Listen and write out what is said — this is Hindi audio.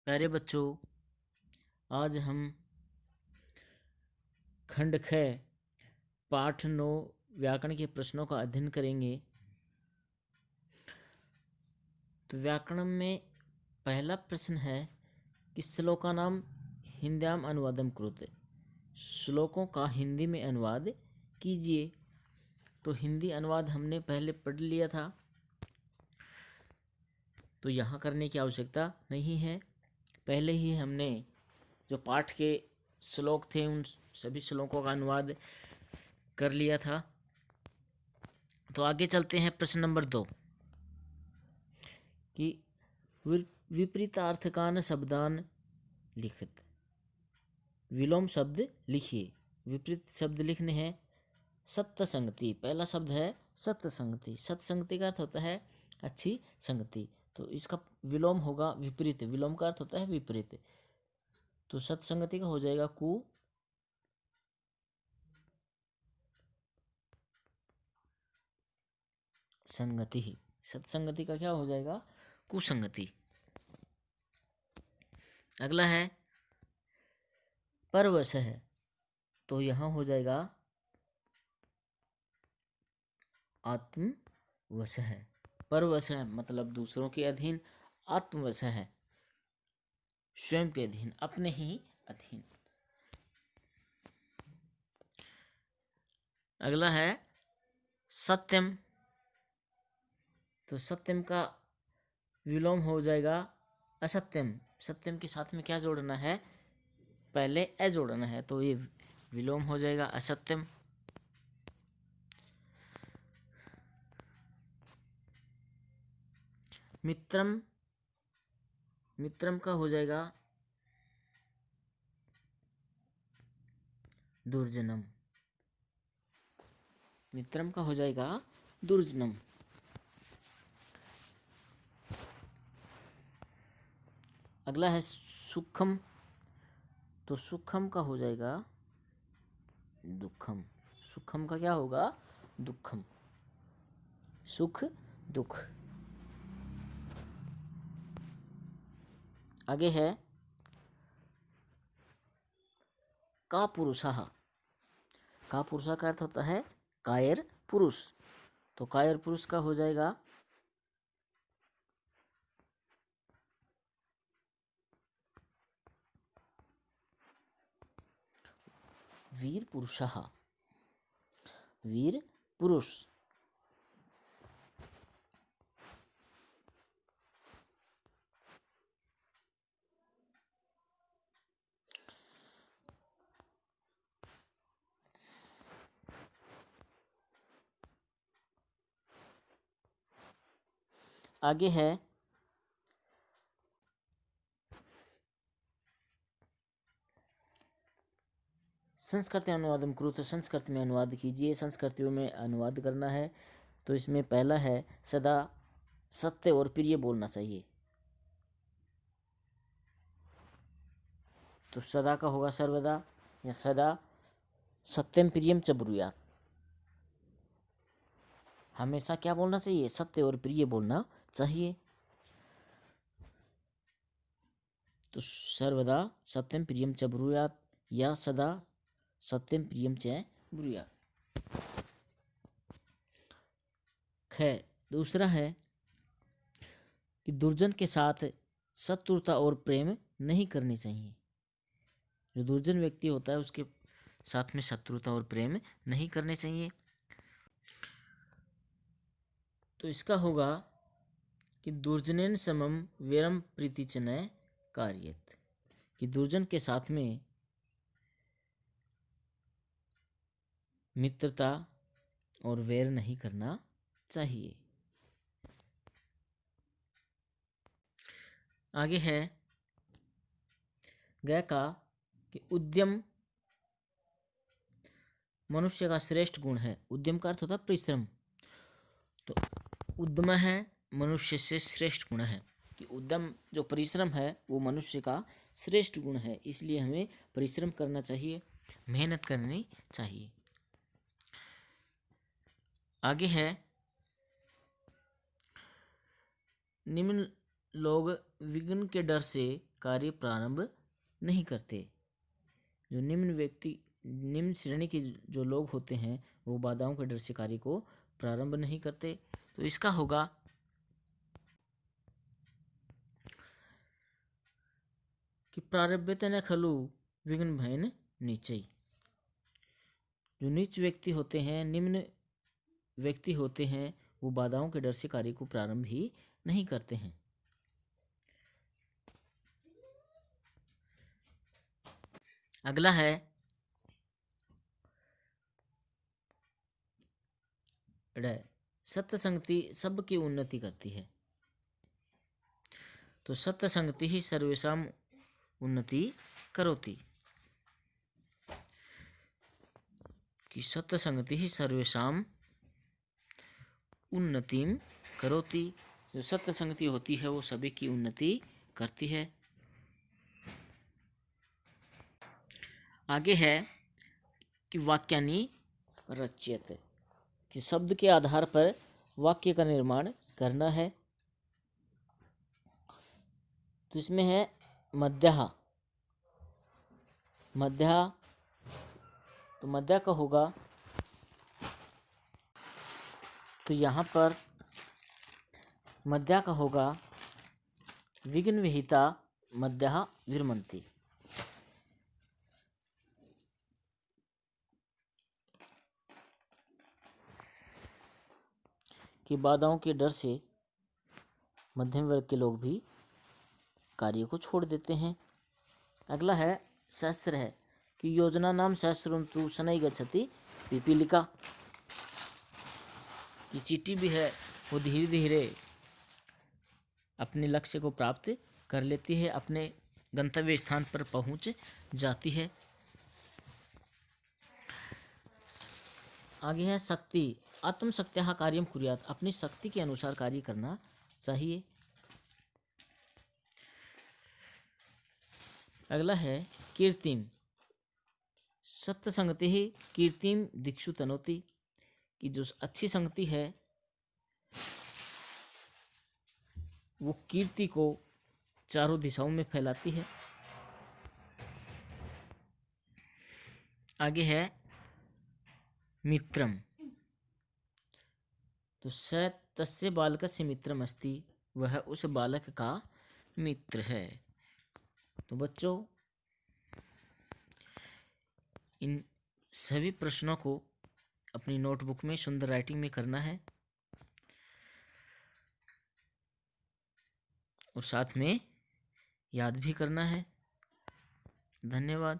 प्यारे बच्चों, आज हम खंड ख पाठ 9 व्याकरण के प्रश्नों का अध्ययन करेंगे। तो व्याकरण में पहला प्रश्न है कि श्लोका नाम हिंद्याम अनुवादम कुरुते। श्लोकों का हिंदी में अनुवाद कीजिए। तो हिंदी अनुवाद हमने पहले पढ़ लिया था, तो यहाँ करने की आवश्यकता नहीं है। पहले ही हमने जो पाठ के श्लोक थे उन सभी श्लोकों का अनुवाद कर लिया था। तो आगे चलते हैं प्रश्न नंबर 2 कि विपरीतार्थकान शब्दान लिखित। विलोम शब्द लिखिए। विपरीत शब्द लिखने हैं। सत्य संगति, पहला शब्द है सत्य संगति। सत्य संगति का अर्थ होता है अच्छी संगति, तो इसका विलोम होगा विपरीत। विलोम का अर्थ होता है विपरीत, तो सत्य संगति का हो जाएगा कु संगति ही। सत्संगति का क्या हो जाएगा? कुसंगति। अगला है परवश है, तो यहां हो जाएगा आत्मवश है। परवश है मतलब दूसरों के अधीन, आत्मवश है स्वयं के अधीन, अपने ही अधीन। अगला है सत्यम, तो सत्यम का विलोम हो जाएगा असत्यम। सत्यम के साथ में क्या जोड़ना है? पहले ए जोड़ना है, तो ये विलोम हो जाएगा असत्यम। मित्रम, मित्रम का हो जाएगा दुर्जनम। मित्रम का हो जाएगा दुर्जनम। अगला है सुखम, तो सुखम का हो जाएगा दुखम। सुखम का क्या होगा? दुखम। सुख दुख। आगे है का पुरुषः। का पुरुषः का अर्थ होता है कायर पुरुष, तो कायर पुरुष का हो जाएगा वीर पुरुषः। वीर पुरुष। आगे है संस्कृति अनुवादम करो, तो संस्कृत में अनुवाद कीजिए। संस्कृतियों में अनुवाद करना है, तो इसमें पहला है सदा सत्य और प्रिय बोलना चाहिए, तो सदा का होगा सर्वदा, या सदा सत्यम प्रियम च ब्रूयात्। हमेशा क्या बोलना चाहिए? सत्य और प्रिय बोलना चाहिए, तो सर्वदा सत्यम प्रियम च ब्रूयात् या सदा सत्यम प्रियम च ब्रूयात्। ख दूसरा है कि दुर्जन के साथ शत्रुता और प्रेम नहीं करनी चाहिए। जो दुर्जन व्यक्ति होता है उसके साथ में शत्रुता और प्रेम नहीं करने चाहिए, तो इसका होगा कि दुर्जनेन समम वैरम प्रीति च न कार्येत। कि दुर्जन के साथ में मित्रता और वैर नहीं करना चाहिए। आगे है गय का कि उद्यम मनुष्य का श्रेष्ठ गुण है। उद्यम का अर्थ होता है परिश्रम, तो उद्यम है मनुष्य से श्रेष्ठ गुण है। कि उद्यम जो परिश्रम है वो मनुष्य का श्रेष्ठ गुण है, इसलिए हमें परिश्रम करना चाहिए, मेहनत करनी चाहिए। आगे है निम्न लोग विघ्न के डर से कार्य प्रारंभ नहीं करते। जो निम्न श्रेणी के जो लोग होते हैं वो बाधाओं के डर से कार्य को प्रारंभ नहीं करते। तो इसका होगा कि प्रारब्धते न खलु विघ्न भयन नीचई। जो नीच व्यक्ति होते हैं, निम्न व्यक्ति होते हैं, वो बाधाओं के डर से कार्य को प्रारंभ ही नहीं करते हैं। अगला है सत्य संगति सबकी उन्नति करती है। तो सत्य संगति ही सर्वेषाम उन्नति करोति, कि सत्य संगति ही सर्वेषाम उन्नतिम करोति। जो सत्य संगति होती है वो सभी की उन्नति करती है। आगे है कि वाक्यानि रच्यते, कि शब्द के आधार पर वाक्य का निर्माण करना है। तो इसमें है मध्यः। तो मध्य का होगा, तो यहाँ पर मध्य का होगा विघ्न विहिता मध्यः विरमन्ति। कि बाधाओं के डर से मध्यम वर्ग के लोग भी कार्य को छोड़ देते हैं। अगला है शास्त्र है कि योजना नाम शास्त्रं तु शनैः गच्छति पिपीलिका। ये चींटी भी है वो धीरे धीरे अपने लक्ष्य को प्राप्त कर लेती है, अपने गंतव्य स्थान पर पहुंच जाती है। आगे है शक्ति आत्मशक्त्याः कार्यं कुर्यात्, अपनी शक्ति के अनुसार कार्य करना चाहिए। अगला है कीर्तिम, सत्य संगति ही कीर्तिम दिक्षु तनोति, कि जो अच्छी संगति है वो कीर्ति को चारों दिशाओं में फैलाती है। आगे है मित्रम, तो स तस्य बालकस्य मित्रम अस्ति, वह उस बालक का मित्र है। तो बच्चों इन सभी प्रश्नों को अपनी नोटबुक में सुंदर राइटिंग में करना है और साथ में याद भी करना है। धन्यवाद।